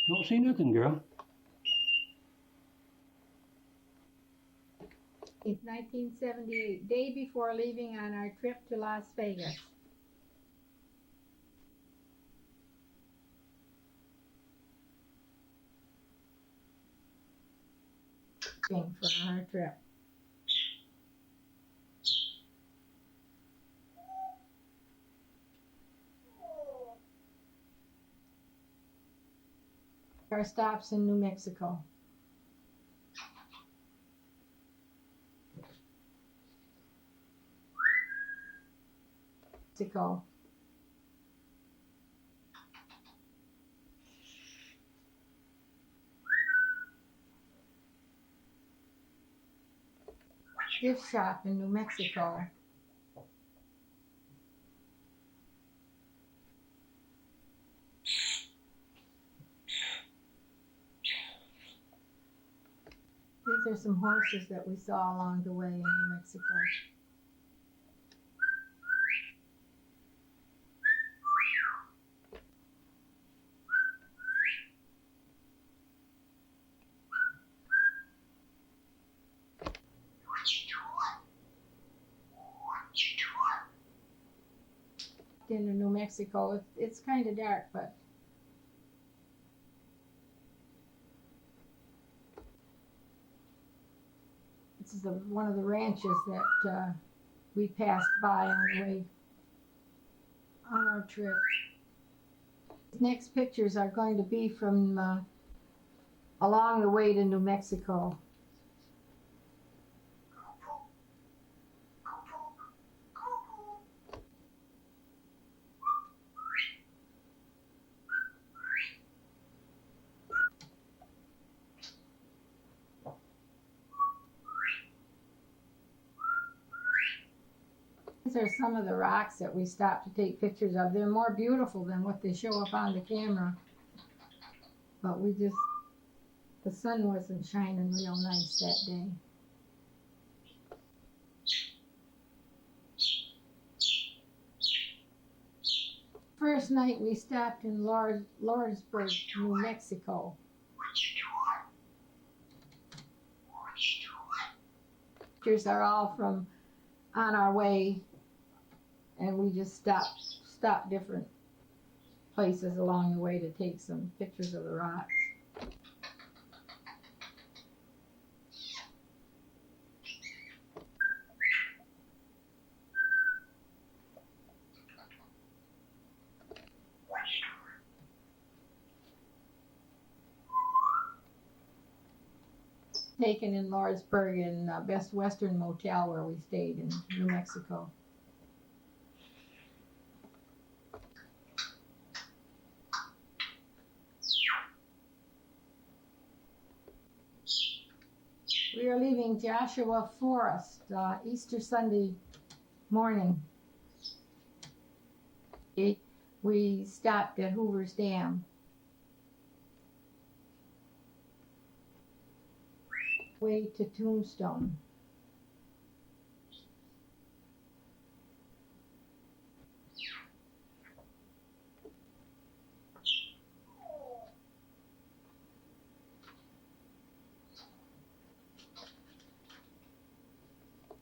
Don't see nothing, girl. It's 1978, day before leaving on our trip to Las Vegas. For our trip. Our stops in New Mexico. Mexico. Gift shop in New Mexico. These are some horses that we saw along the way in New Mexico. Into New Mexico, it's kind of dark, but this is one of the ranches that we passed by on the way on our trip. These next pictures are going to be from along the way to New Mexico. These are some of the rocks that we stopped to take pictures of. They're more beautiful than what they show up on the camera. But the sun wasn't shining real nice that day. First night we stopped in Lawrenceburg, New Mexico. Pictures are all from on our way, and we just stopped different places along the way to take some pictures of the rocks. Taken in Lawrenceburg in Best Western Motel where we stayed in New Mexico. We are leaving Joshua Forest Easter Sunday morning. We stopped at Hoover's Dam. Way to Tombstone.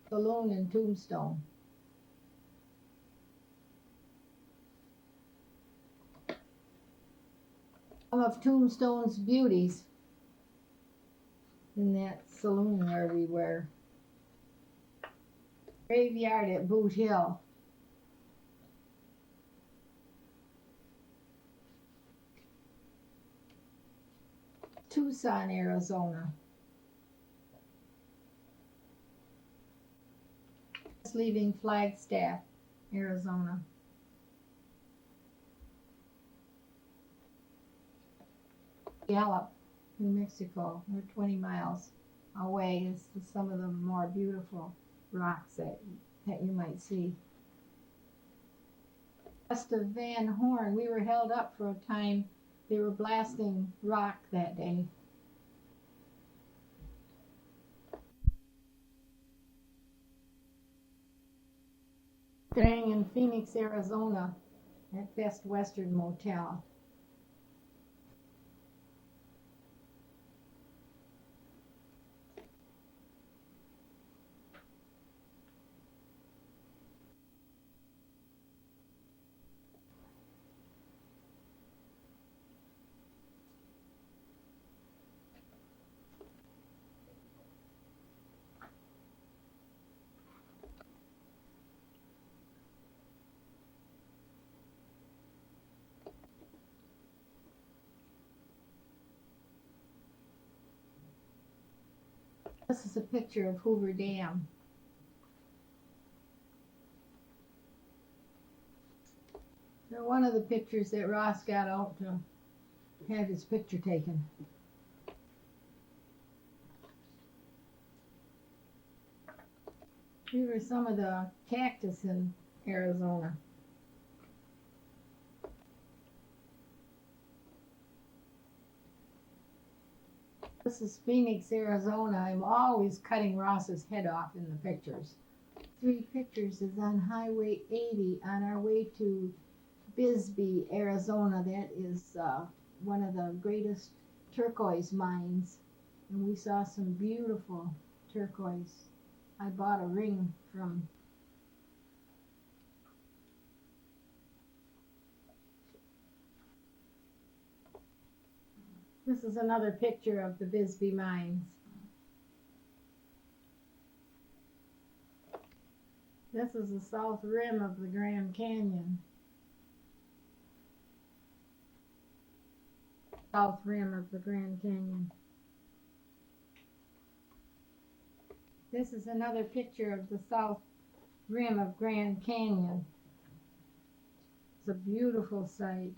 Saloon in Tombstone. Some of Tombstone's beauties in that saloon where we were. Graveyard at Boot Hill. Tucson, Arizona. Just leaving Flagstaff, Arizona. Gallup, New Mexico. We're 20 miles away. This is some of the more beautiful rocks that you might see. West of Van Horn, we were held up for a time. They were blasting rock that day. Staying in Phoenix, Arizona at Best Western Motel. This is a picture of Hoover Dam. They're one of the pictures that Ross got out to have his picture taken. These are some of the cactus in Arizona. This is Phoenix, Arizona. I'm always cutting Ross's head off in the pictures. 3 pictures is on Highway 80 on our way to Bisbee, Arizona. That is one of the greatest turquoise mines. And we saw some beautiful turquoise. I bought a ring from This is another picture of the Bisbee mines. This is the south rim of the Grand Canyon. South rim of the Grand Canyon. This is another picture of the south rim of Grand Canyon. It's a beautiful sight.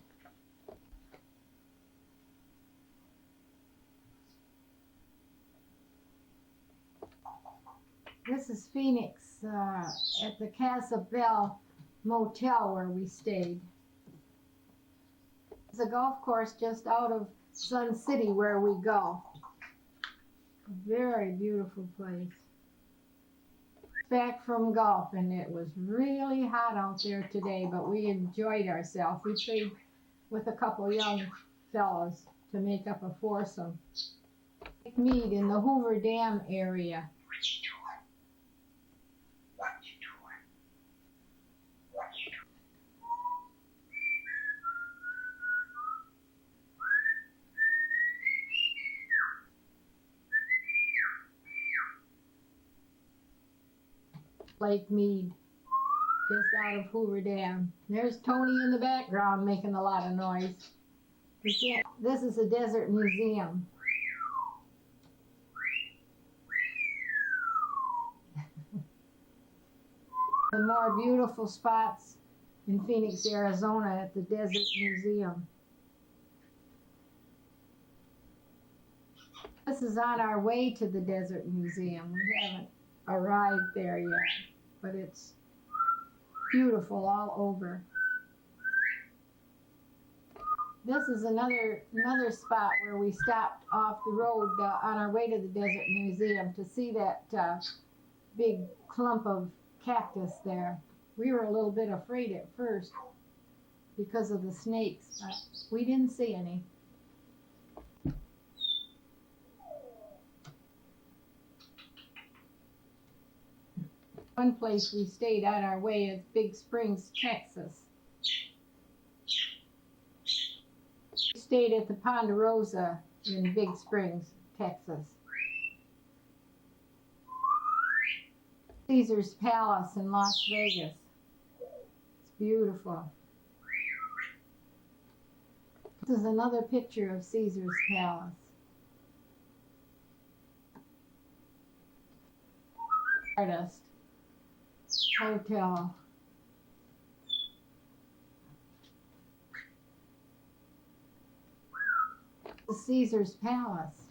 This is Phoenix at the Casa Bell Motel where we stayed. It's a golf course just out of Sun City where we go. A very beautiful place. Back from golf, and it was really hot out there today, but we enjoyed ourselves. We played with a couple young fellows to make up a foursome. Meet in the Hoover Dam area. Lake Mead, just out of Hoover Dam. There's Tony in the background making a lot of noise. This is a desert museum. The more beautiful spots in Phoenix, Arizona at the Desert Museum. This is on our way to the Desert Museum. We haven't arrived there yet, but it's beautiful all over. This is another spot where we stopped off the road on our way to the Desert Museum to see that big clump of cactus there. We were a little bit afraid at first because of the snakes, but we didn't see any. One place we stayed on our way is Big Springs, Texas. We stayed at the Ponderosa in Big Springs, Texas. Caesar's Palace in Las Vegas. It's beautiful. This is another picture of Caesar's Palace. Stardust Hotel. The Caesar's Palace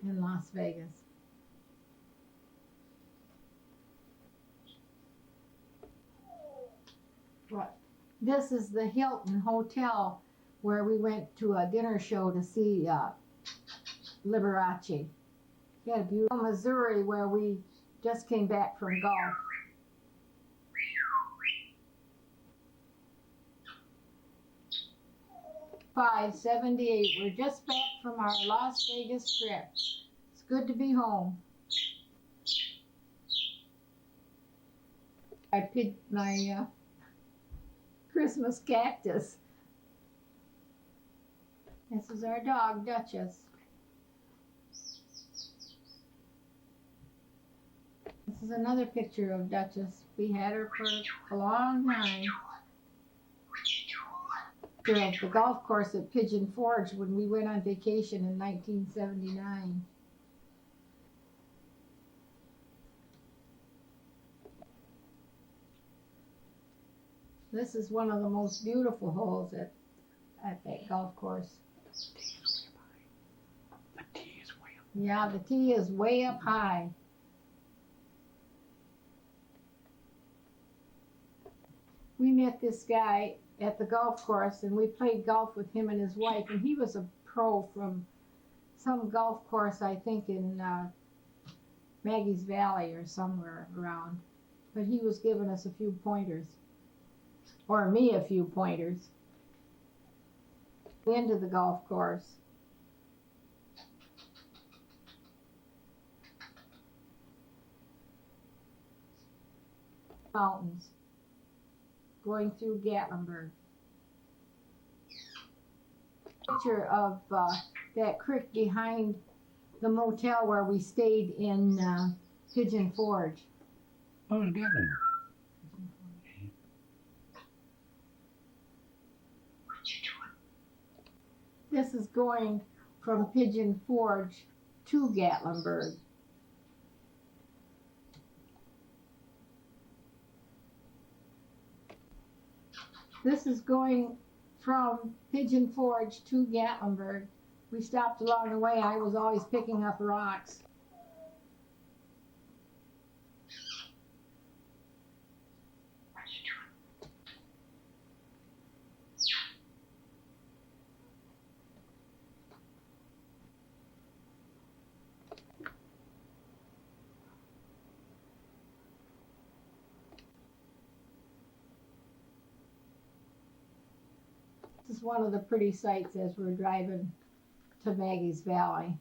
in Las Vegas. What? This is the Hilton Hotel where we went to a dinner show to see Liberace. We had a beautiful Missouri where we just came back from golf. $5.78. We're just back from our Las Vegas trip. It's good to be home. I picked my Christmas cactus. This is our dog, Duchess. This is another picture of Duchess. We had her for a long time. Of the golf course at Pigeon Forge when we went on vacation in 1979. This is one of the most beautiful holes at that golf course. The tee is way up. Yeah, the tee is way up high. We met this guy at the golf course, and we played golf with him and his wife, and he was a pro from some golf course, I think in Maggie's Valley or somewhere around. But he was giving us a few pointers, or me a few pointers, into the golf course. Mountains going through Gatlinburg. Picture of that creek behind the motel where we stayed in Pigeon Forge. Oh, together. This is going from Pigeon Forge to Gatlinburg. This is going from Pigeon Forge to Gatlinburg. We stopped along the way. I was always picking up rocks. This is one of the pretty sights as we're driving to Maggie's Valley.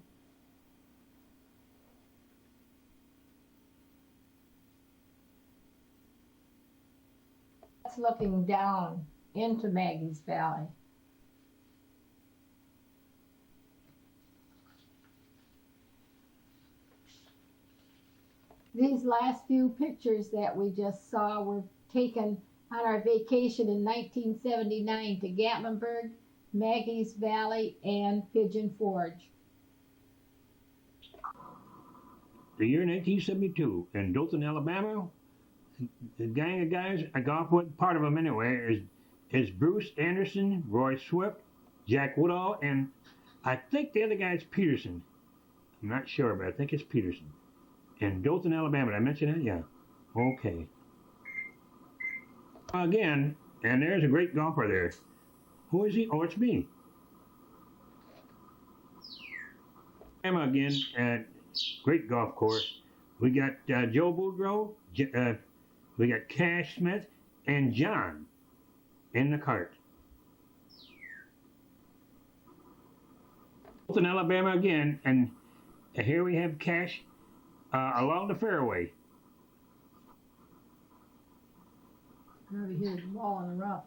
That's looking down into Maggie's Valley. These last few pictures that we just saw were taken on our vacation in 1979 to Gatlinburg, Maggie's Valley, and Pigeon Forge. The year 1972 in Dothan, Alabama. The gang of guys I golf with, part of them anyway, is Bruce Anderson, Roy Swift, Jack Woodall, and I think the other guy is Peterson. I'm not sure, but I think it's Peterson. In Dothan, Alabama. Did I mention that? Yeah. Okay. Again, and there's a great golfer there. Who is he? Oh, it's me. Emma again at great golf course. We got Joe Boudreau, we got Cash Smith, and John in the cart. Dothan, Alabama again, and here we have Cash along the fairway. Over here, the ball in the rough.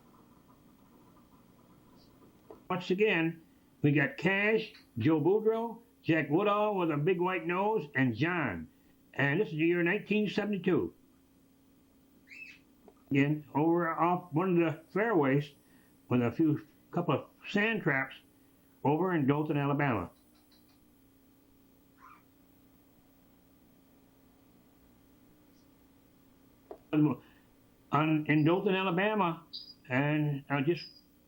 Once again, we got Cash, Joe Boudreau, Jack Woodall with a big white nose, and John. And this is the year 1972. Again, over off one of the fairways with a couple of sand traps over in Dothan, Alabama. In Dothan, Alabama, and I'll just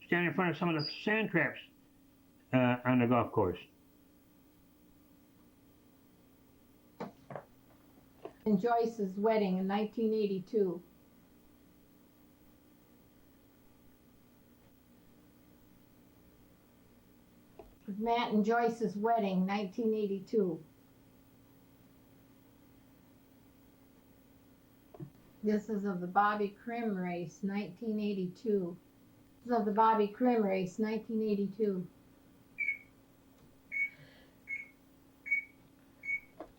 stand in front of some of the sand traps on the golf course. And Joyce's wedding in 1982. Matt and Joyce's wedding, 1982. This is of the Bobby Krim race, 1982. This is of the Bobby Krim race, 1982.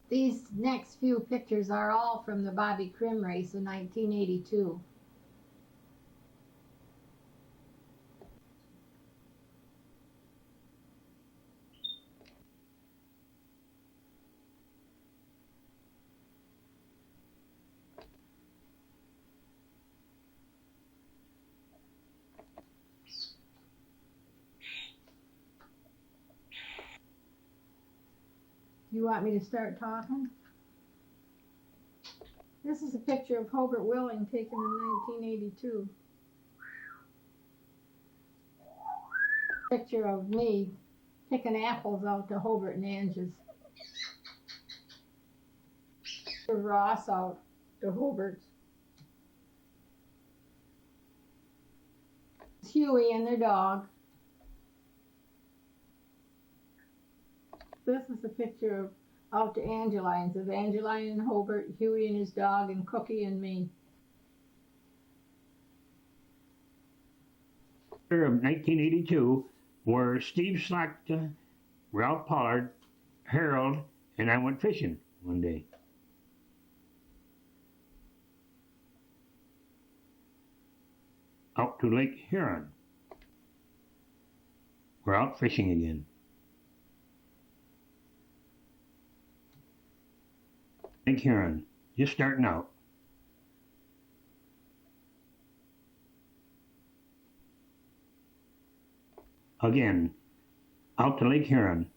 These next few pictures are all from the Bobby Krim race in 1982. You want me to start talking? This is a picture of Hobart Willing taken in 1982. Picture of me picking apples out to Hobart and Ange's. Ross out to Hobart's. Huey and their dog. This is a picture of out to Angeline's, of Angeline and Hobart, Huey and his dog, and Cookie and me. Of 1982 were Steve Slackton, Ralph Pollard, Harold, and I went fishing one day. Out to Lake Huron. We're out fishing again. Lake Huron, just starting out. Again, out to Lake Huron.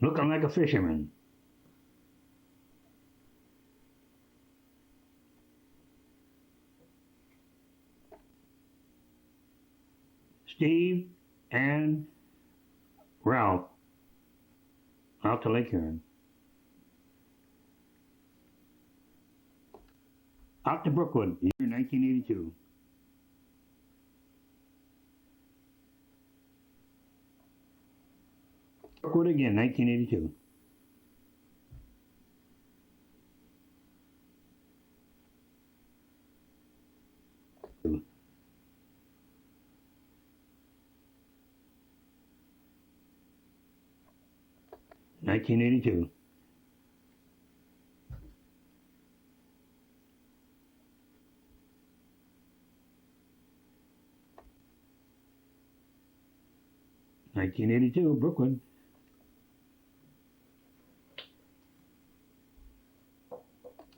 Looking like a fisherman. Steve and Ralph out to Lake Huron. Out to Brookwood, year 1982. Brookwood again, 1982. (1982). (1982), Brookwood.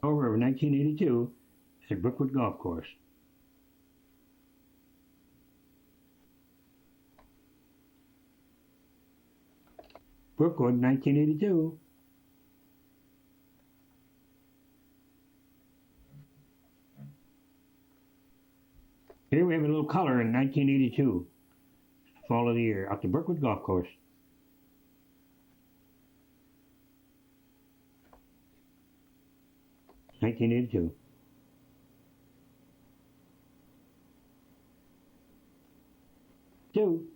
Over of 1982 at Brookwood Golf Course. Brookwood, 1982. Here we have a little color in 1982, fall of the year, out to Brookwood Golf Course. (1982). Two.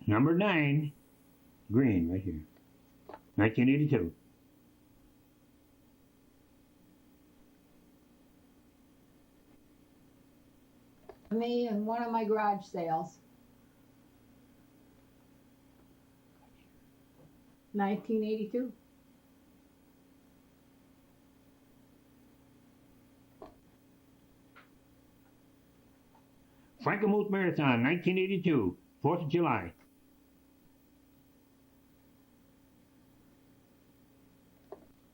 Number 9, green right here. 1982. Me and one of my garage sales. 1982. Frankenmuth Marathon, 1982, 4th of July.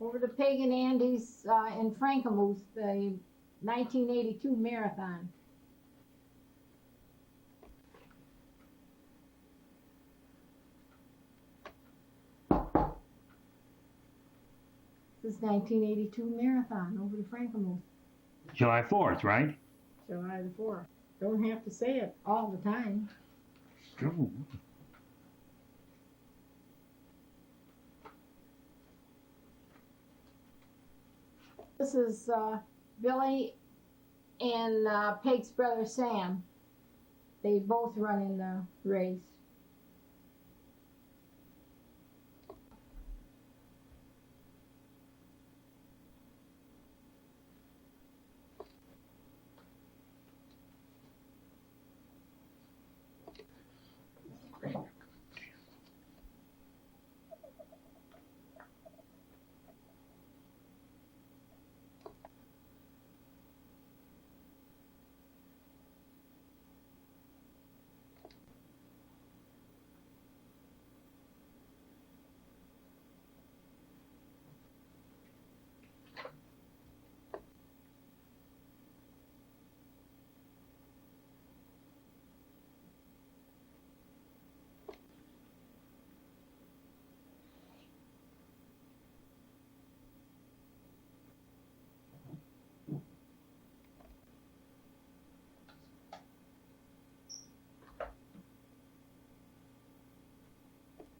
Over to Pagan Andy's in Frankenmuth, the 1982 marathon. This is 1982 marathon over to Frankenmuth. July 4th, right? July the 4th. Don't have to say it all the time. True. This is Billy and Peg's brother Sam. They both run in the race.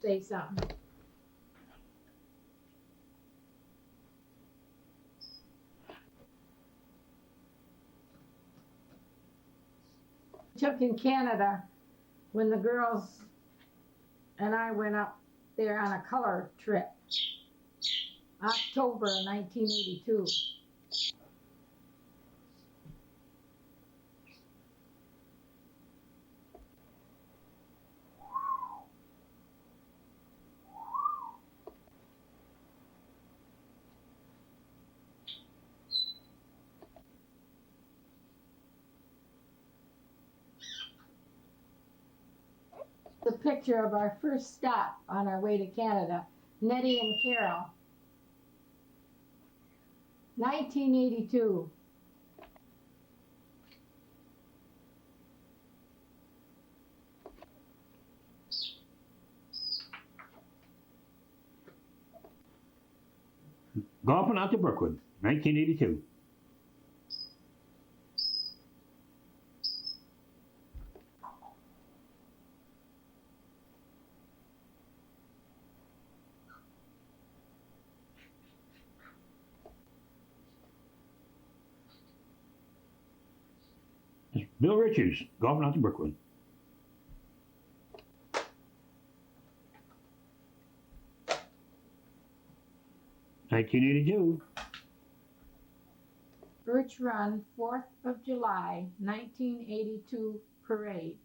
say something. Took in Canada when the girls and I went up there on a color trip. October 1982. The picture of our first stop on our way to Canada, Nettie and Carol. 1982. Golfing out to Brookwood, 1982. Bill Richards, golfing out to Brookwood. (1982). Birch Run, 4th of July, 1982 parade.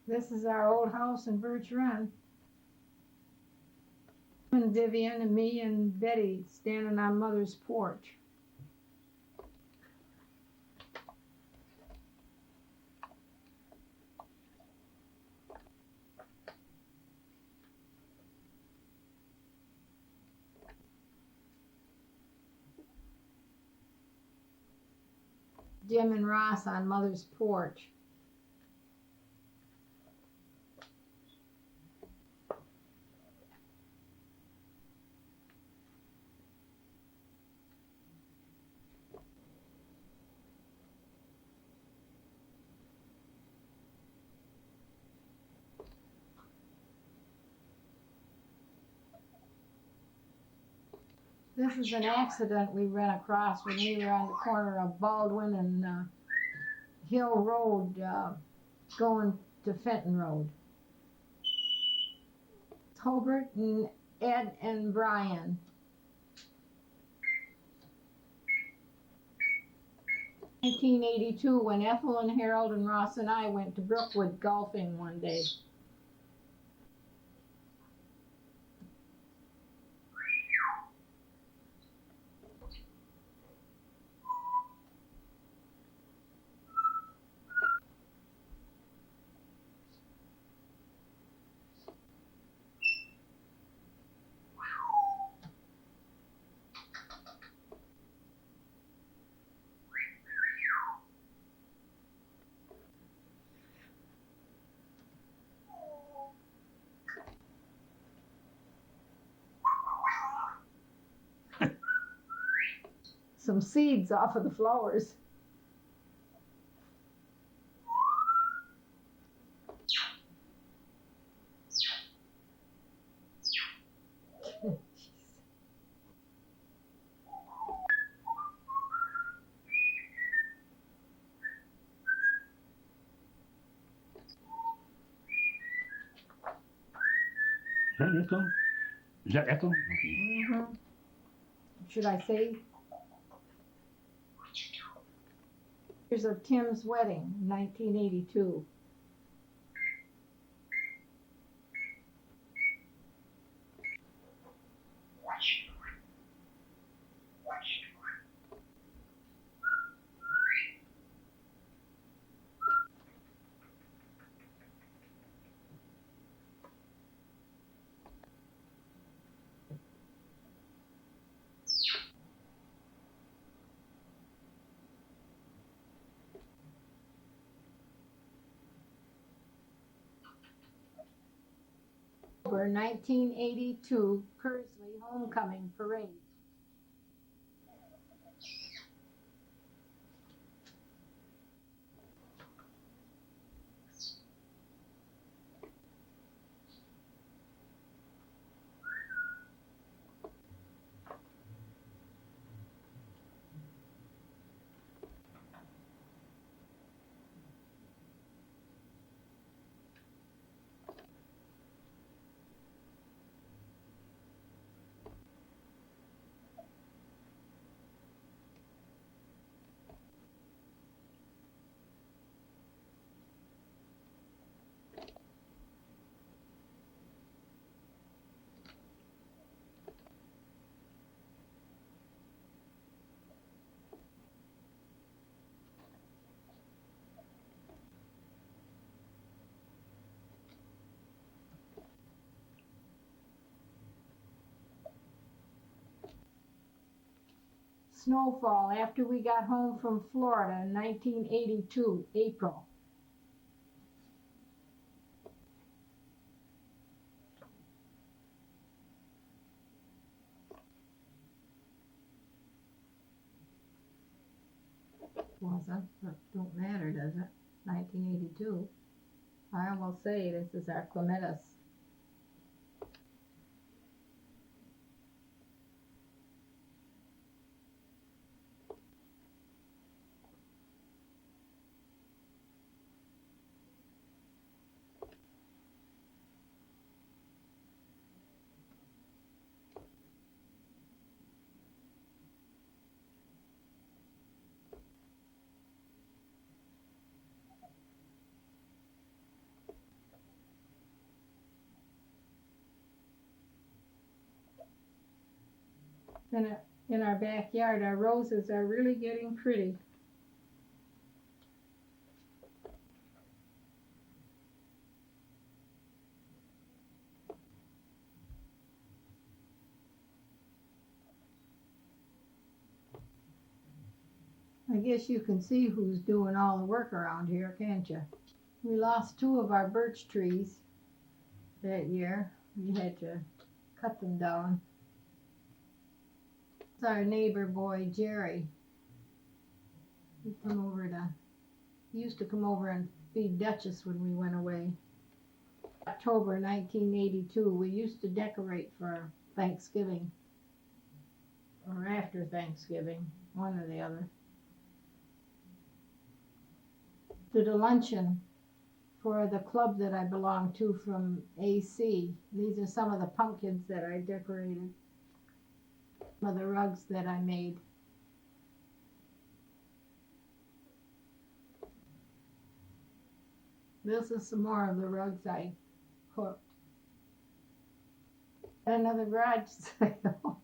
This is our old house in Birch Run. And Vivian and me and Betty standing on Mother's porch. Jim and Ross on Mother's porch. This is an accident we ran across when we were on the corner of Baldwin and Hill Road going to Fenton Road. Hobart and Ed and Brian. 1982, when Ethel and Harold and Ross and I went to Brookwood golfing one day. some seeds off of the flowers. Is that Ethel? Is that Ethel? Okay. Mm-hmm. Should I say? Here's of Tim's wedding, 1982. October 1982 Kersley Homecoming Parade. Snowfall after we got home from Florida in 1982, April. Wasn't, but don't matter, does it? 1982. I almost say this is our clematis. In our backyard, our roses are really getting pretty. I guess you can see who's doing all the work around here, can't you? We lost 2 of our birch trees that year. We had to cut them down. It's our neighbor boy, Jerry. He used to come over and feed Duchess when we went away. October 1982, we used to decorate for Thanksgiving. Or after Thanksgiving, one or the other. Did a luncheon for the club that I belong to from AC. These are some of the pumpkins that I decorated. Some of the rugs that I made. This is some more of the rugs I hooked. Another garage sale.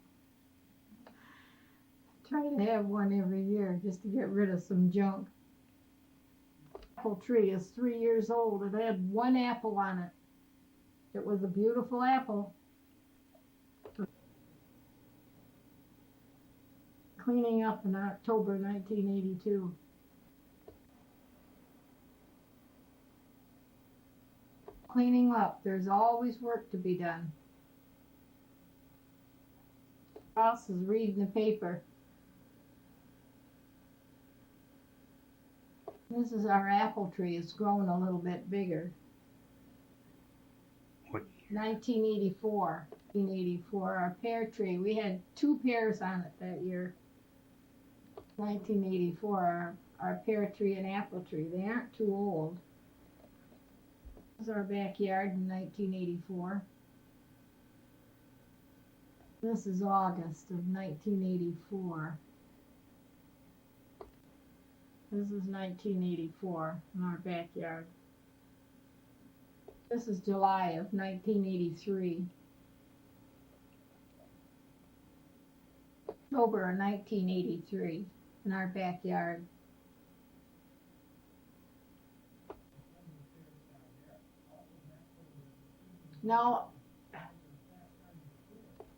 Try to have one every year just to get rid of some junk. Apple tree is 3 years old. It had 1 apple on it. It was a beautiful apple. Cleaning up in October 1982. Cleaning up. There's always work to be done. Ross is reading the paper. This is our apple tree. It's grown a little bit bigger. What? 1984. 1984. Our pear tree. We had 2 pears on it that year. 1984. Our pear tree and apple tree. They aren't too old. This is our backyard in 1984. This is August of 1984. This is 1984 in our backyard. This is July of 1983. October of 1983 in our backyard. Now,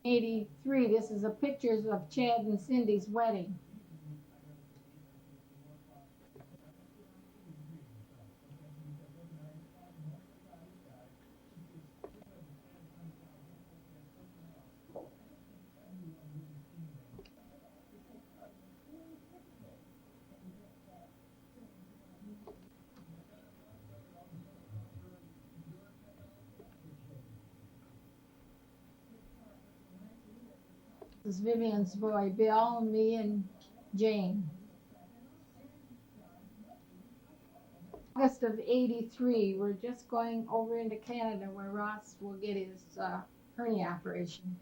83, this is a pictures of Chad and Cindy's wedding. This is Vivian's boy, Bill, me, and Jane. August of 83, we're just going over into Canada where Ross will get his hernia operation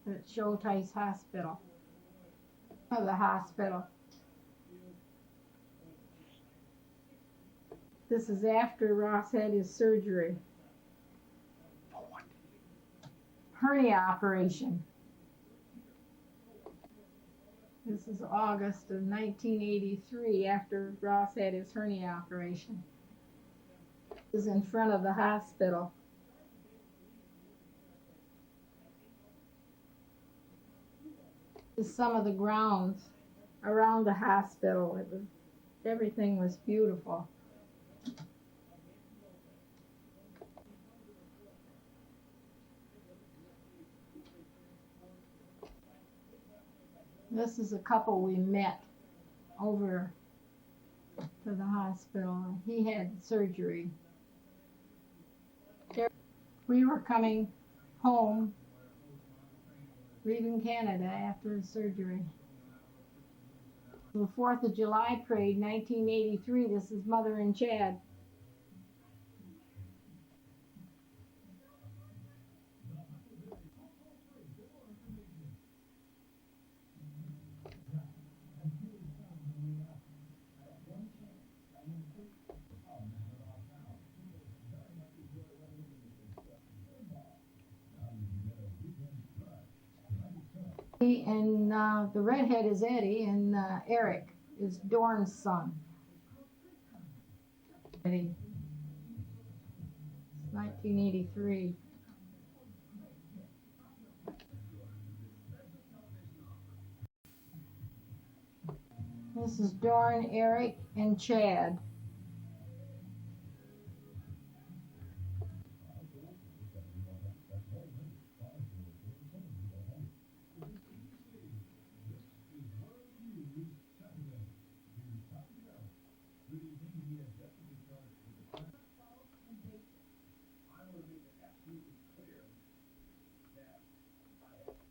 at Schultheis Hospital. The hospital. This is after Ross had his surgery. Hernia operation. This is August of 1983 after Ross had his hernia operation. This is in front of the hospital. This is some of the grounds around the hospital. Everything was beautiful. This is a couple we met over to the hospital. He had surgery. We were coming home, leaving Canada after his surgery. The 4th of July parade, 1983. This is Mother and Chad. And the redhead is Eddie, and Eric is Dorn's son. Eddie. 1983. This is Dorn, Eric, and Chad.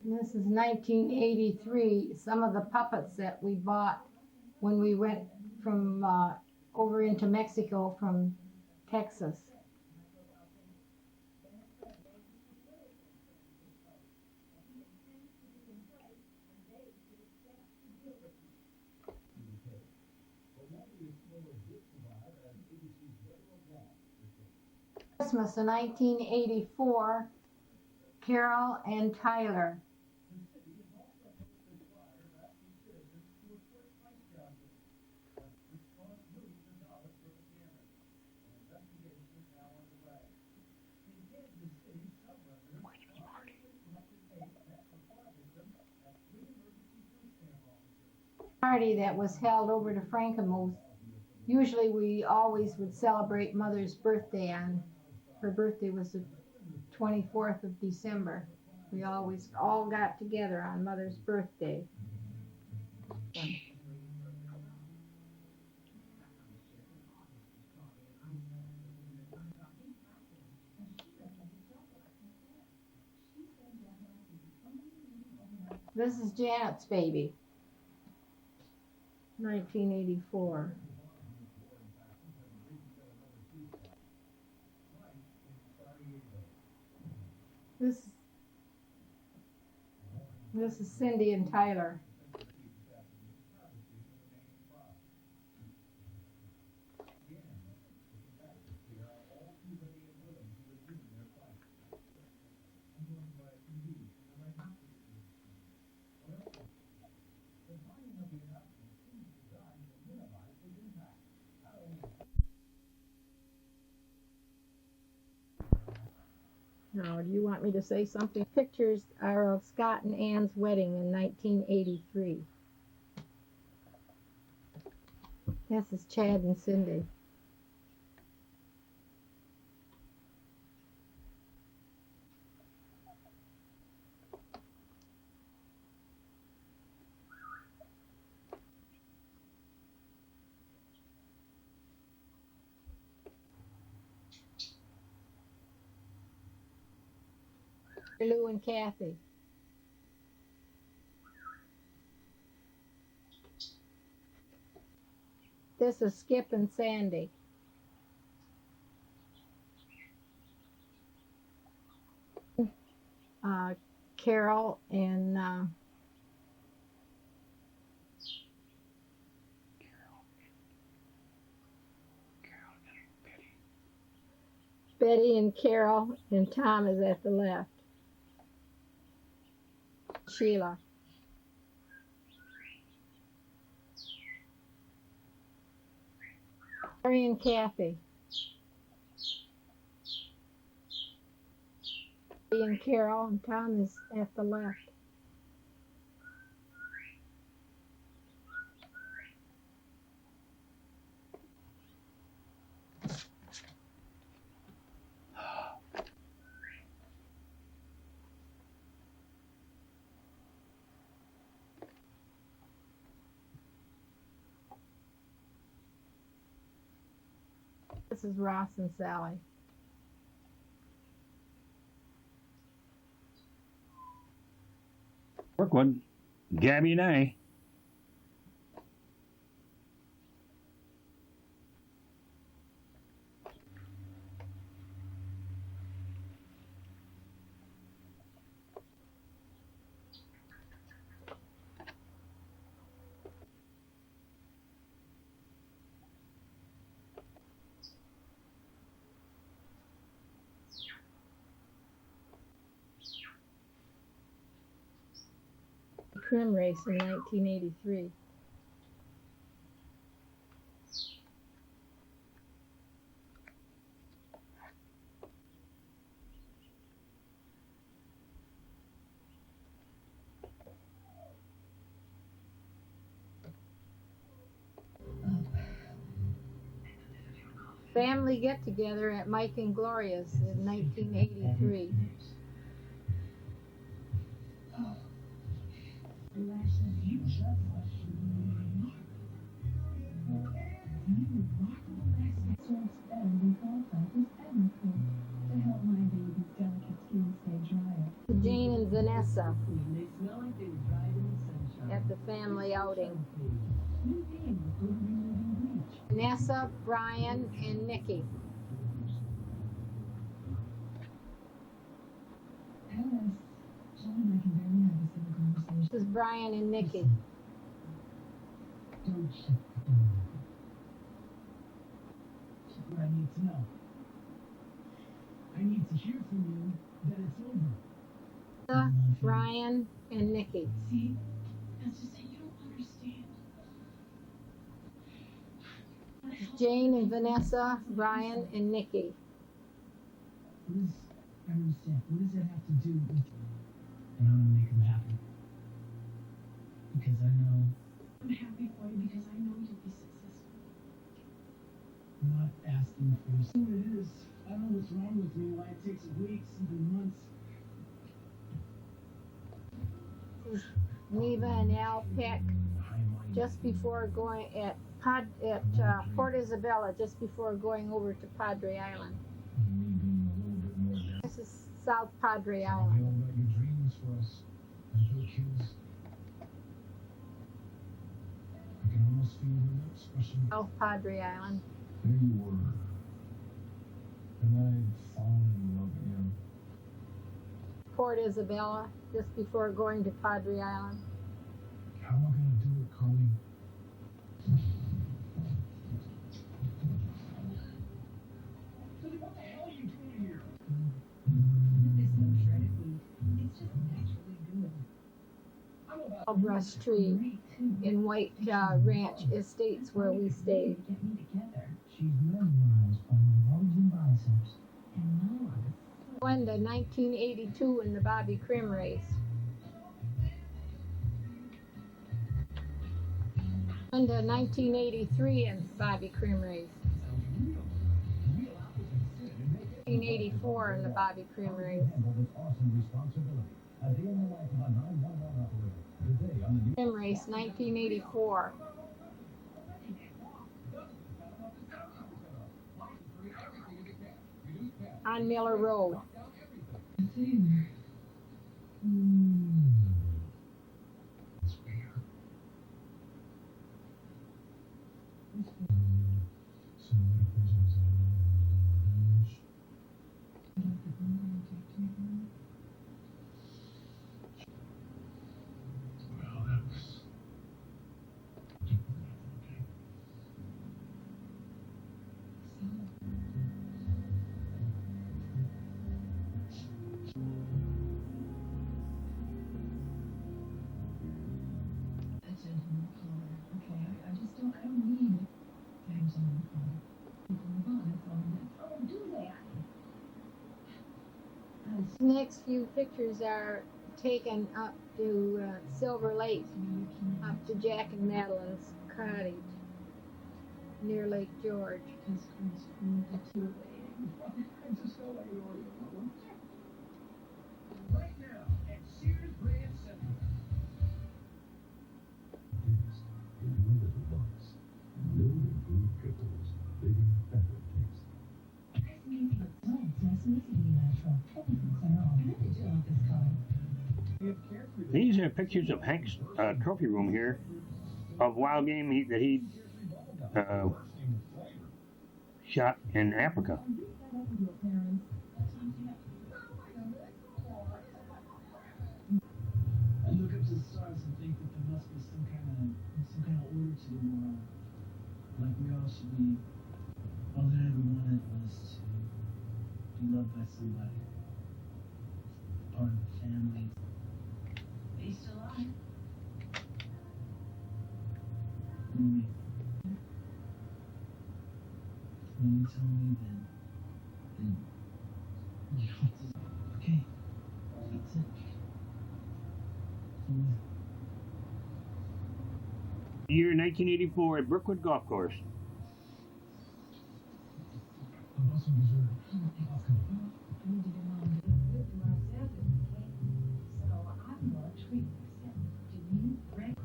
This is 1983, some of the puppets that we bought when we went from over into Mexico from Texas. Christmas of 1984, Carol and Tyler. Party that was held over to Frankenmuth. Usually we always would celebrate Mother's birthday on, her birthday was the 24th of December. We always all got together on Mother's birthday. This is Janet's baby. 1984. This is Cindy and Tyler. Now, do you want me to say something? Pictures are of Scott and Ann's wedding in 1983. This is Chad and Cindy. Lou and Kathy. This is Skip and Sandy. Carol and Betty and Carol, and Tom is at the left. Sheila. Mary and Kathy. Betty and Carol, and Tom is at the left. This is Ross and Sally. Brooklyn, Gabby and I. Crim race in 1983. Family get-together at Mike and Gloria's in 1983. Jane and Vanessa at the family outing. Vanessa, Brian, and Nikki. This is Brian and Nikki. Don't shut the door. What I need to know. I need to hear from you that it's over. Brian and Nikki. See? That's just that you don't understand. Jane and Vanessa, Brian and Nikki. I understand. What does that have to do with... And I'm gonna make him happy. Because I know... I'm happy for you because I know you'll be successful. I'm not asking for you. See what it is. I don't know what's wrong with me, why it takes weeks, even months. Neva and Al Peck just before going at Port Isabella, just before going over to Padre Island. This is South Padre Island. About your dreams for us as little kids. almost feel the expression. South Padre Island. There you were. And then I fallen in love again. Port Isabella, just before going to Padre Island. How am I gonna do it, Carly? What the hell are you doing here? There's no shredded wheat. It's just naturally good. I'm about A brush tree Great, too. in White Ranch Estates where we stayed. Get me together. She's mesmerized by my arms and biceps. And now I'm Glenda, 1982 in the Bobby Krim race. Glenda, 1983 in the Bobby Krim race. 1984 in the Bobby Krim race. Krim race, 1984. On Miller Road. Well, that was. a gentleman caller. Okay, I just don't, I don't need a gentleman caller. People move on, that's all. Oh, do they? The next few pictures are taken up to Silver Lake, up to Jack and Madeline's cottage near Lake George. Because Chris moved it to Right now at Sears Brand Center. In your little box, new improved pickles, bigger, better taste. Nice and easy. Oh, it's nice and easy to be natural. Everything's their own. I really do like this color. These are pictures of Hank's trophy room here of wild game that he shot in Africa. I look up to the stars and think that there must be some kind of order to the world. Like we all should be. All that I ever wanted was to be loved by somebody. Part of the family. They still are. When you tell me then you don't have to. Okay, that's it. Year 1984 at Brookwood Golf Course. The muscle dessert. I need to get mom to live to our seven, okay? So I'm gonna treat myself. Do you, Greg?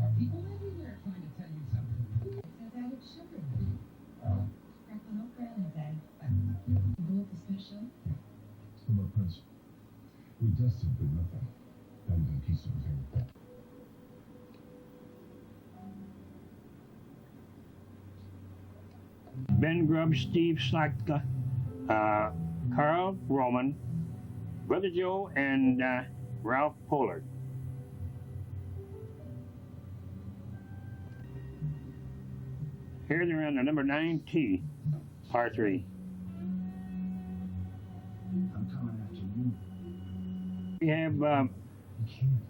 Are people everywhere trying to tell you something? Except added sugar. Crackling up brownies, Dad. You go with the special? Look, Prince, we tested, but nothing. Not even a piece of a finger. Ben Grubb, Steve Slachta, Carl Roman, Brother Joe, and Ralph Pollard. Here they're on the number 9 tee, par 3. I'm coming after you. We have You can't.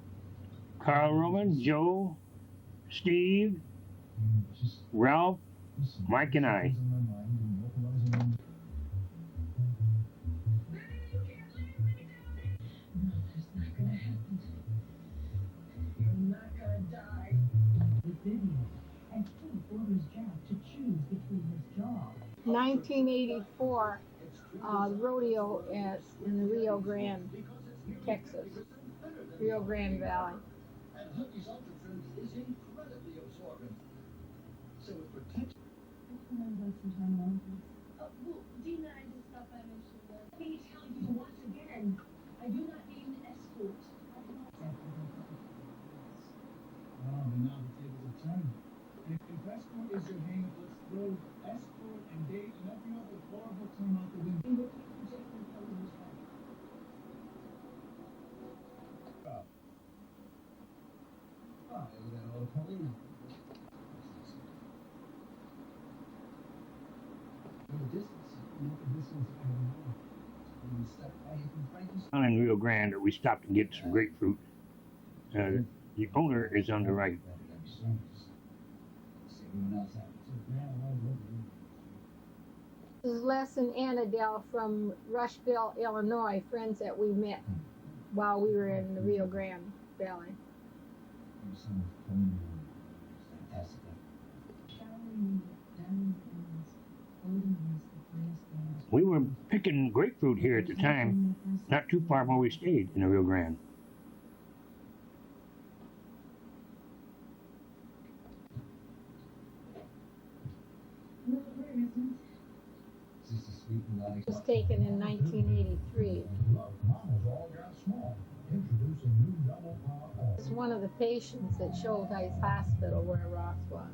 Carl Roman, Joe, Steve, Just Ralph, listen. Mike, and I. What's on my mind and vocalizing on- No, that's not gonna happen. You're not gonna die. With Vivian, and Steve orders Jack to choose between his job. 1984 rodeo in the Rio Grande, Texas, Rio Grande Valley. And Huggies Ultra is incredibly absorbent. So it protects. Can I invite some time alone, please? Well, Dina, I just thought I mentioned that. Let me tell you once again, I do not need an escort. is your hang up. Let's throw escort and date and every other horrible term out the window. Down in Rio Grande, we stopped to get some grapefruit. The owner is on the right. This is Les and Annadelle from Rushville, Illinois, friends that we met while we were in the Rio Grande Valley. We were picking grapefruit here at the time, not too far from where we stayed in the Rio Grande. It was taken in 1983. It's one of the patients at Schultheiss Hospital where Ross was.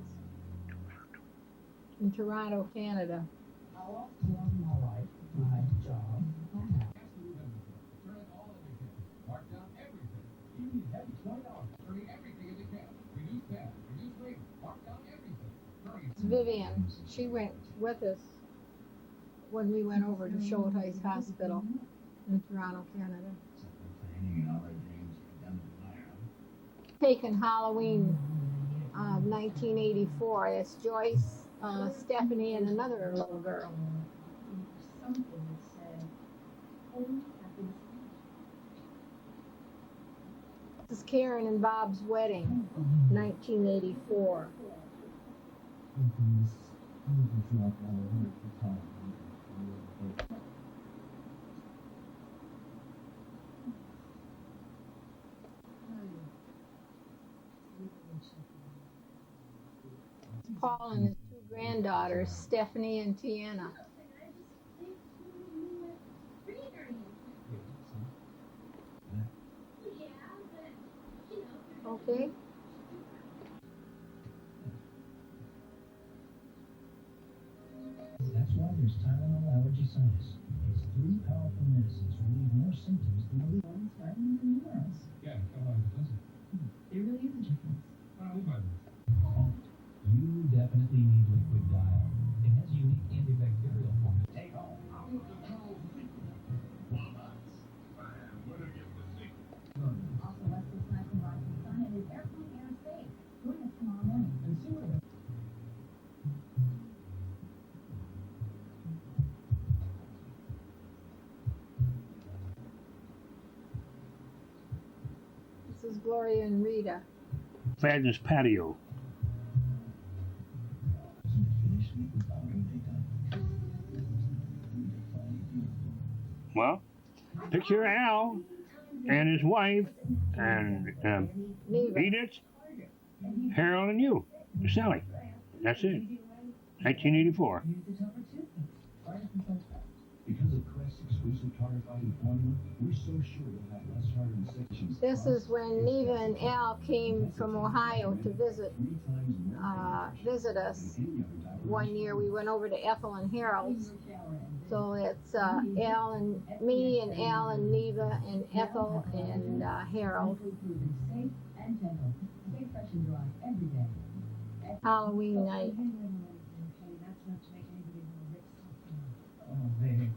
In Toronto, Canada. It's Vivian. She went with us when we went over to Schultheiss Hospital in Toronto, Canada. Taken Halloween of 1984. It's Joyce, Stephanie, and another little girl. This is Karen and Bob's wedding, 1984. Paul and his two granddaughters, Stephanie and Tiana. Okay. That's why there's Tylenol allergy sinus. It's 3 powerful medicines relieve more symptoms than the ones fighting the neurons. Yeah, come on, does it? There really is a difference. You definitely need Liquid Dial. It has a unique antibacterial formula. Take home. Also, Wesley Snipes and Rocky Sun and his airplane air safe. Join us tomorrow morning. And see what This is Gloria and Rita. Fadden's patio. Well, picture Al and his wife and Neva. Edith, Harold, and you, Sally. That's it. 1984. Because of Crest's exclusive target-fighting formula, we're so sure you'll have less heart and sections. This is when Neva and Al came from Ohio to visit us. One year we went over to Ethel and Harold's. So it's Al and me and Al and Neva and Ethel and Harold. Safe and gentle. Stay fresh and dry every day. Halloween night. That's not to make anybody more rich. Oh, hey.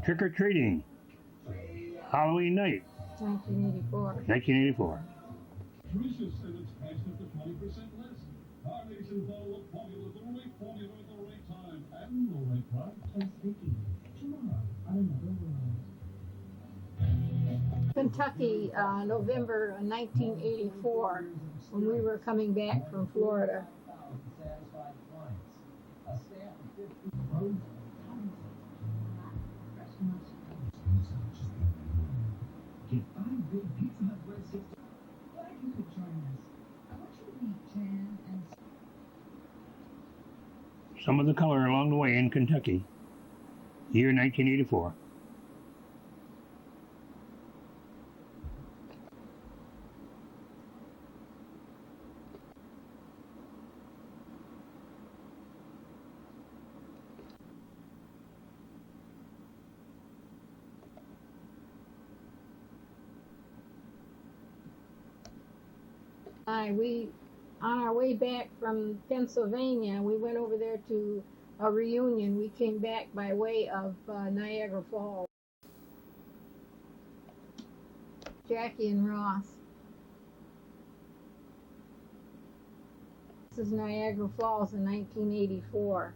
Trick or treating. Halloween night, 1984. 1984. Teresa said it's priced up to 20% less. Our nation's all up formula, the right formula at the right time, and the right price. Plus Vicky. Tomorrow on Another World. Kentucky, November 1984, when we were coming back from Florida. Satisfied clients. A staff of 50 Fresh much. Get 5 big Pizza Hut breadsticks. Glad you could join us. I want you to meet Jan and Some of the color along the way in Kentucky. Year 1984. On our way back from Pennsylvania, we went over there to a reunion. We came back by way of Niagara Falls. Jackie and Ross. This is Niagara Falls in 1984.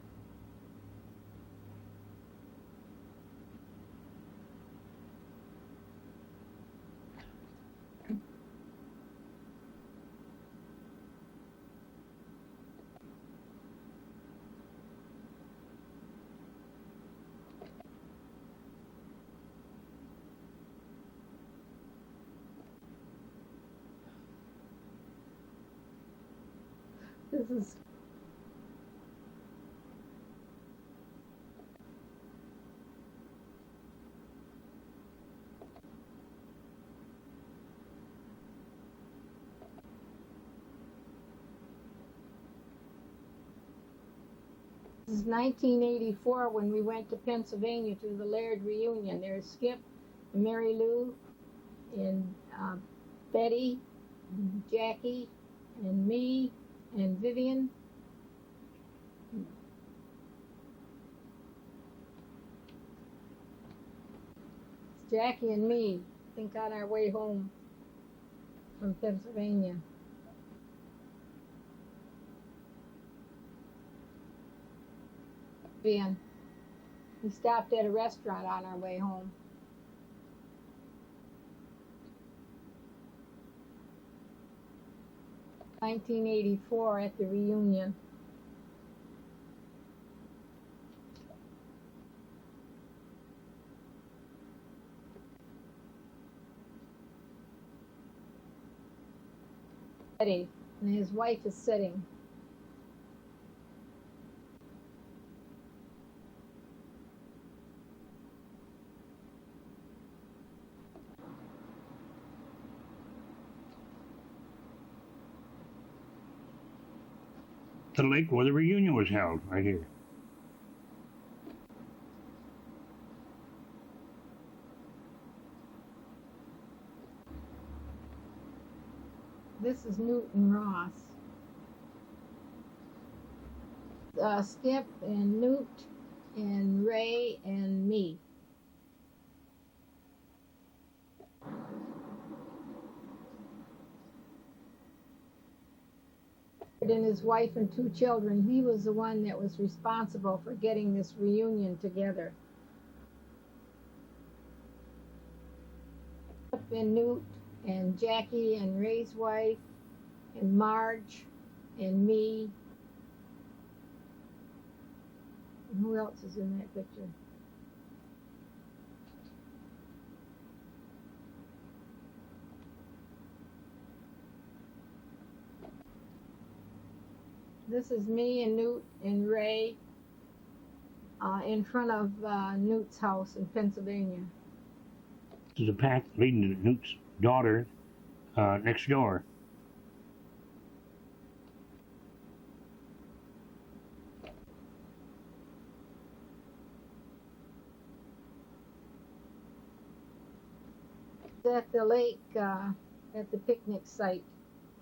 This is This is 1984 when we went to Pennsylvania to the Laird reunion. There's Skip, and Mary Lou, and Betty, and Jackie, and me, and Vivian. It's Jackie and me, I think on our way home from Pennsylvania. Vivian. We stopped at a restaurant on our way home. (1984) at the reunion. Eddie, and his wife is sitting. The lake where the reunion was held, right here. This is Newt and Ross. Skip and Newt and Ray and me. And his wife and 2 children, he was the one that was responsible for getting this reunion together. And Newt and Jackie and Ray's wife and Marge and me. And who else is in that picture? This is me and Newt and Ray in front of Newt's house in Pennsylvania. There's a path leading to Newt's daughter next door. At the lake, at the picnic site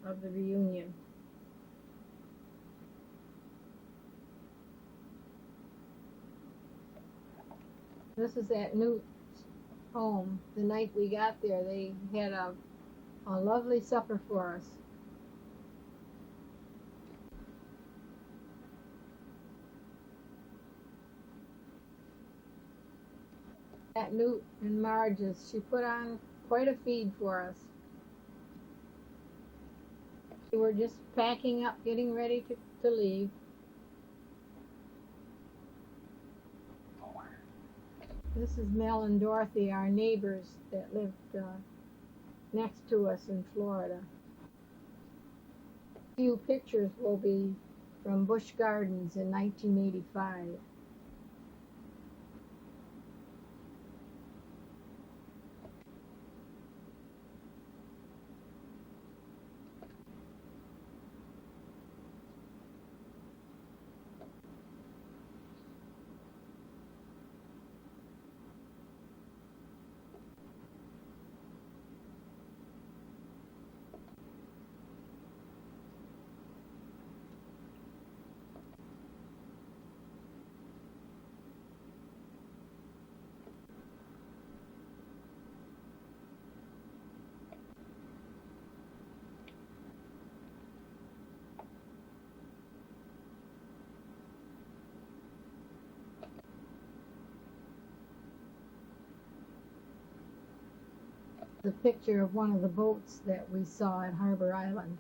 of the reunion. This is at Newt's home. The night we got there, they had a lovely supper for us. At Newt and Marge's, she put on quite a feed for us. We were just packing up, getting ready to leave. This is Mel and Dorothy, our neighbors that lived next to us in Florida. A few pictures will be from Busch Gardens in 1985. The picture of one of the boats that we saw at Harbor Island.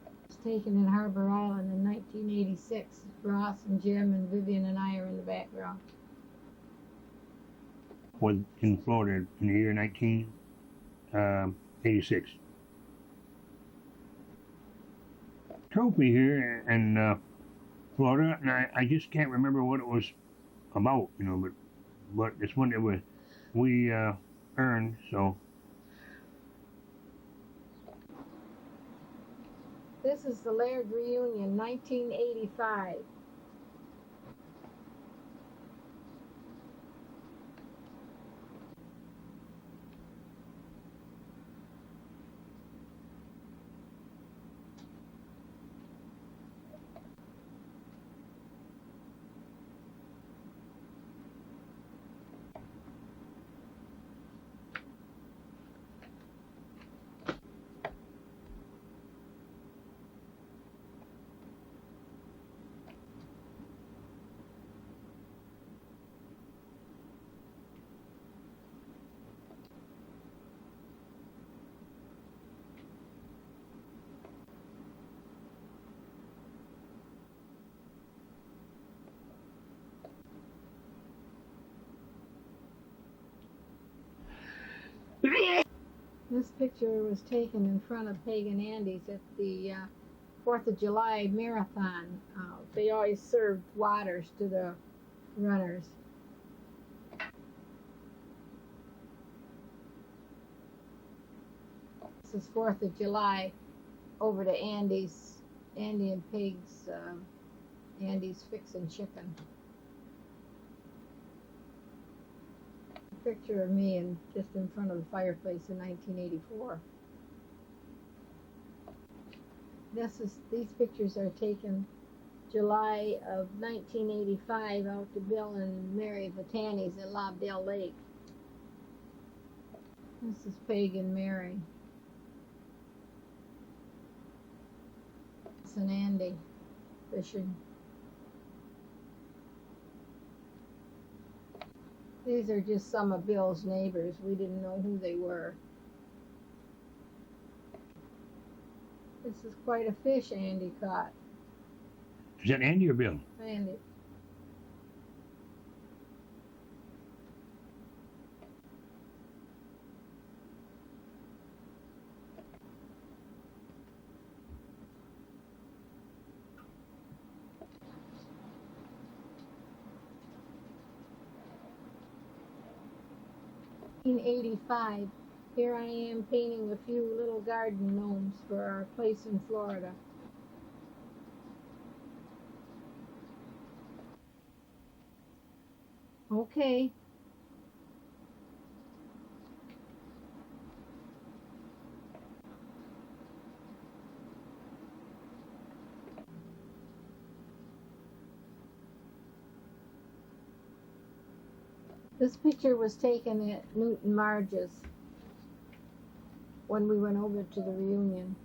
It was taken in Harbor Island in 1986. Ross and Jim and Vivian and I are in the background. Was in Florida in the year 1986. Trophy here in Florida, and I just can't remember what it was about, you know, but it's one that we earned, so. This is the Laird reunion, 1985. This picture was taken in front of Pagan Andy's at the 4th of July marathon. They always served waters to the runners. This is 4th of July over to Andy and Pig's, Andy's Fixin' Chicken. Picture of me just in front of the fireplace in 1984. These pictures are taken July of 1985 out to Bill and Mary Vitani's at Lobdell Lake. This is Peg and Mary. This and Andy fishing. These are just some of Bill's neighbors. We didn't know who they were. This is quite a fish Andy caught. Is that Andy or Bill? Andy. In 1985, here I am painting a few little garden gnomes for our place in Florida. Okay. This picture was taken at Newton Marges when we went over to the reunion.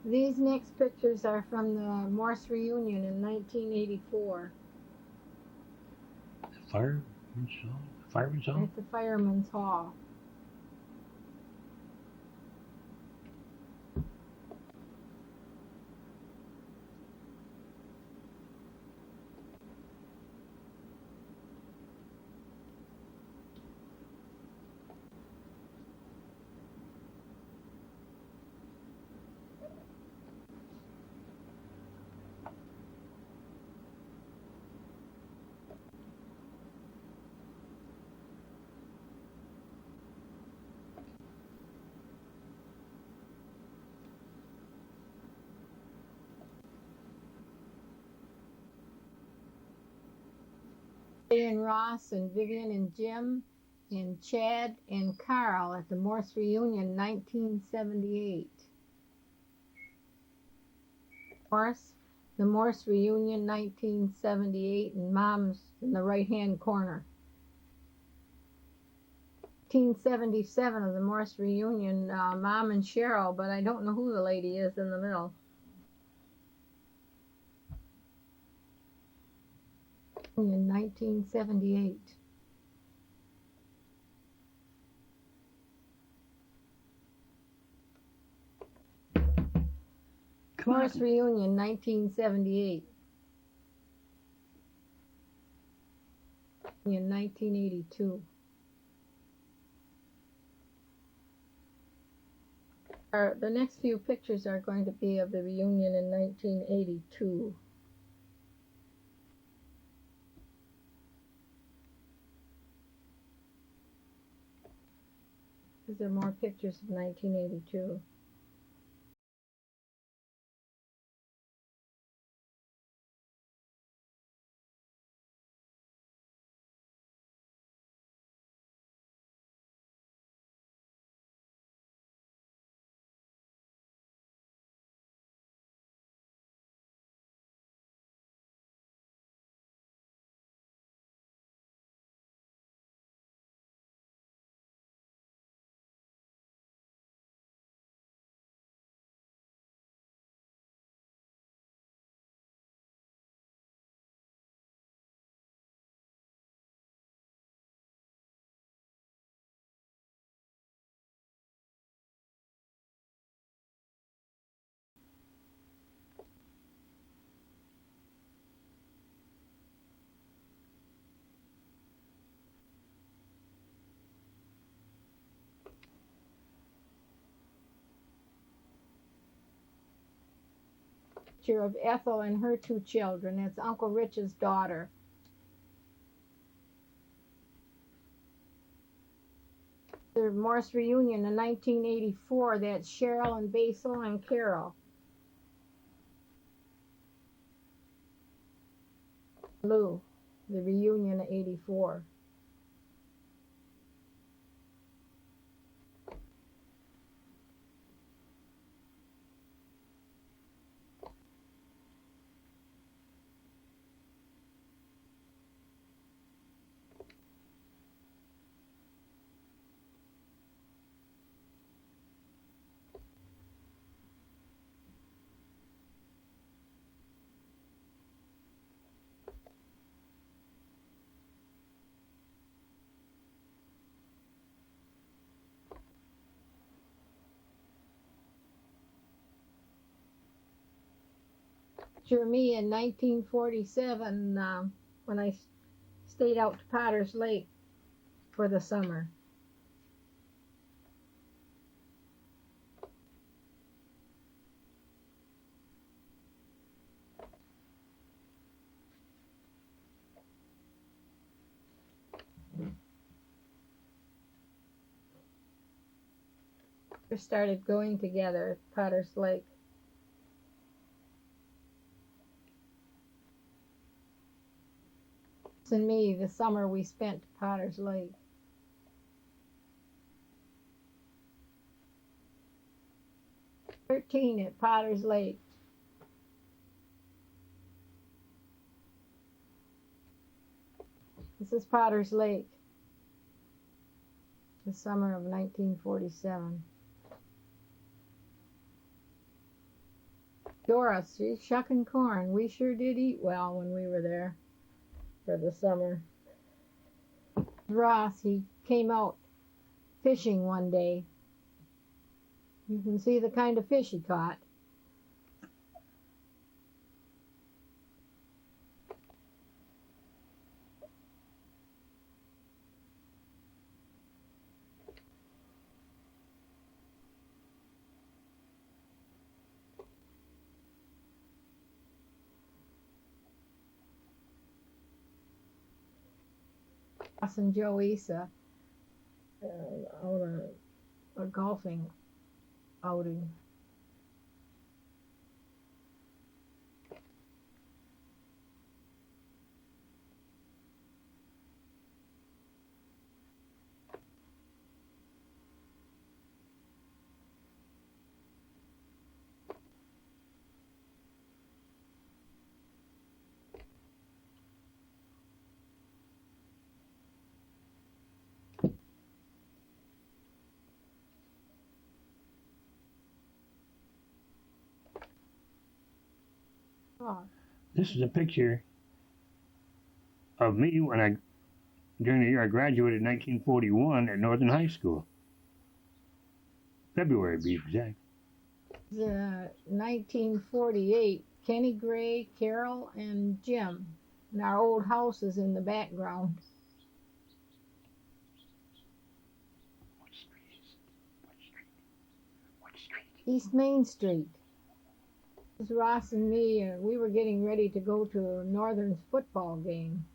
These next pictures are from the Morse reunion in 1984 Fireman's Hall? at the Fireman's Hall. And Ross and Vivian and Jim and Chad and Carl at the Morse reunion 1978. The Morse reunion 1978, and Mom's in the right hand corner. 1977 of the Morse reunion, Mom and Cheryl, but I don't know who the lady is in the middle. In 1978. Come on. Chorus reunion 1978. In 1982. The next few pictures are going to be of the reunion in 1982. These are more pictures of 1982. Picture of Ethel and her two children. It's Uncle Rich's daughter. The Morse reunion in 1984. That's Cheryl and Basil and Carol. Lou, the reunion of 84. Picture of me in 1947 when I stayed out to Potter's Lake for the summer. We started going together at Potter's Lake. And me, the summer we spent at Potter's Lake. '13 at Potter's Lake. This is Potter's Lake. The summer of 1947. Doris, she's shucking corn. We sure did eat well when we were there for the summer. Ross, he came out fishing one day. You can see the kind of fish he caught. Ross and Joe Issa on a golfing outing. Oh, This is a picture of me during the year I graduated in 1941 at Northern High School. February, to be exact. 1948. Kenny Gray, Carol, and Jim. And our old house is in the background. What street is it? What street? What street? East Main Street. It was Ross and me, we were getting ready to go to Northern's football game.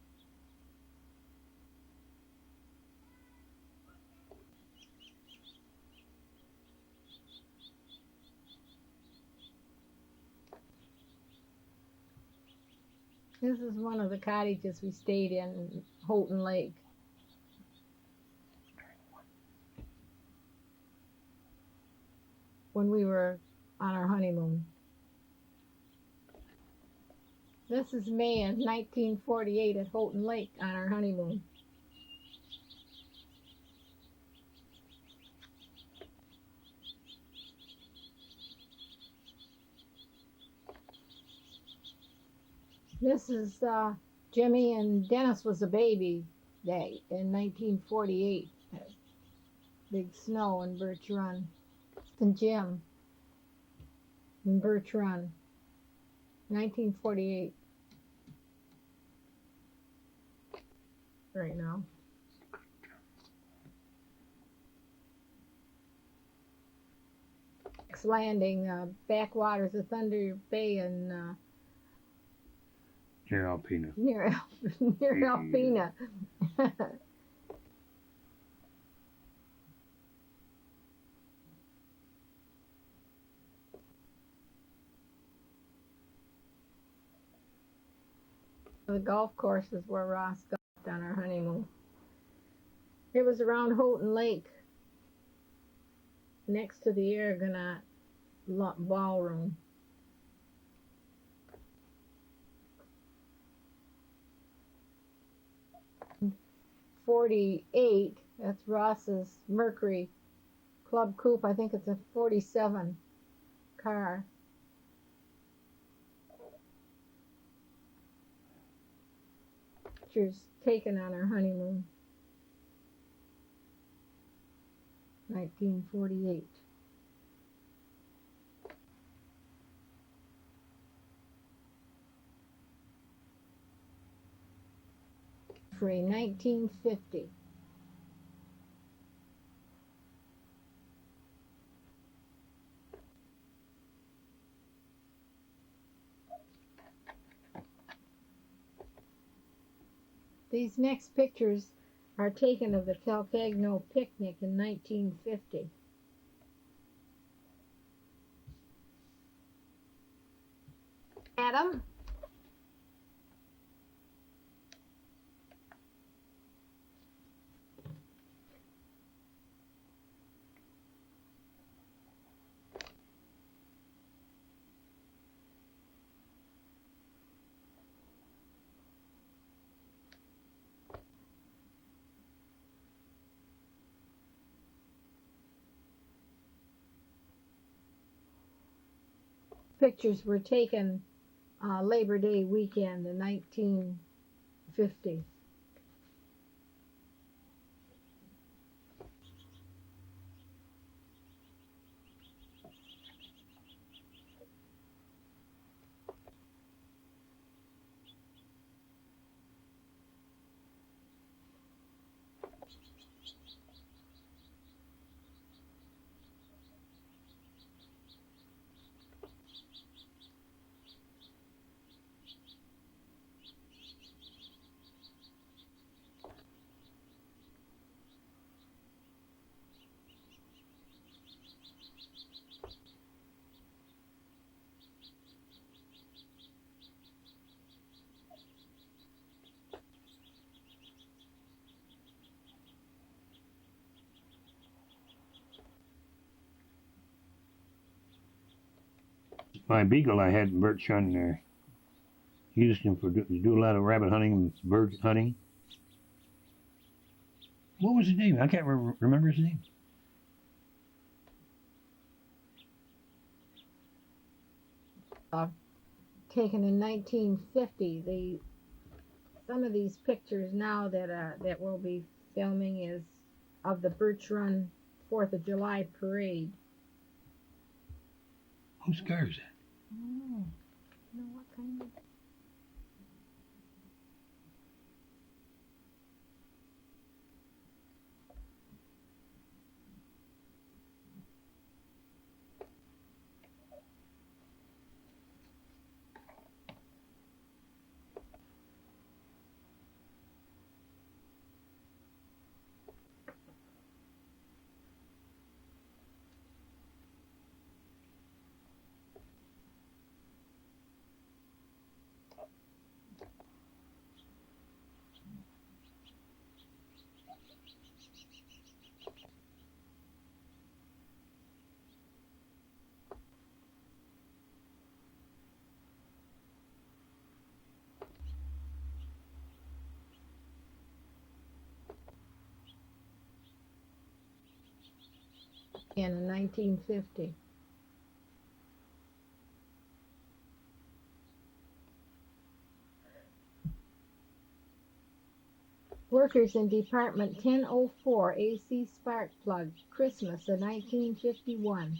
This is one of the cottages we stayed in Houghton Lake. When we were on our honeymoon. This is May of 1948 at Houghton Lake on our honeymoon. This is Jimmy and Dennis was a baby day in 1948. Big snow in Birch Run. And Jim in Birch Run, 1948. Right now. Landing, backwaters of Thunder Bay and Near Alpena. near Alpena. The golf courses where Ross golfed on our honeymoon. It was around Houghton Lake, next to the Argonaut Ballroom. '48, that's Ross's Mercury Club Coupe. I think it's a '47 car. Pictures taken on our honeymoon. 1948. Free 1950. These next pictures are taken of the Calcagno picnic in 1950. Adam? Pictures were taken Labor Day weekend in 1950. My beagle I had in Birch Run there. Used him to do a lot of rabbit hunting and bird hunting. What was his name? I can't remember his name. Taken in 1950. some of these pictures now that we'll be filming is of the Birch Run 4th of July parade. Whose car is that? Oh, you know what kind of? In 1950. Workers in Department 1004 AC Spark Plug, Christmas of 1951.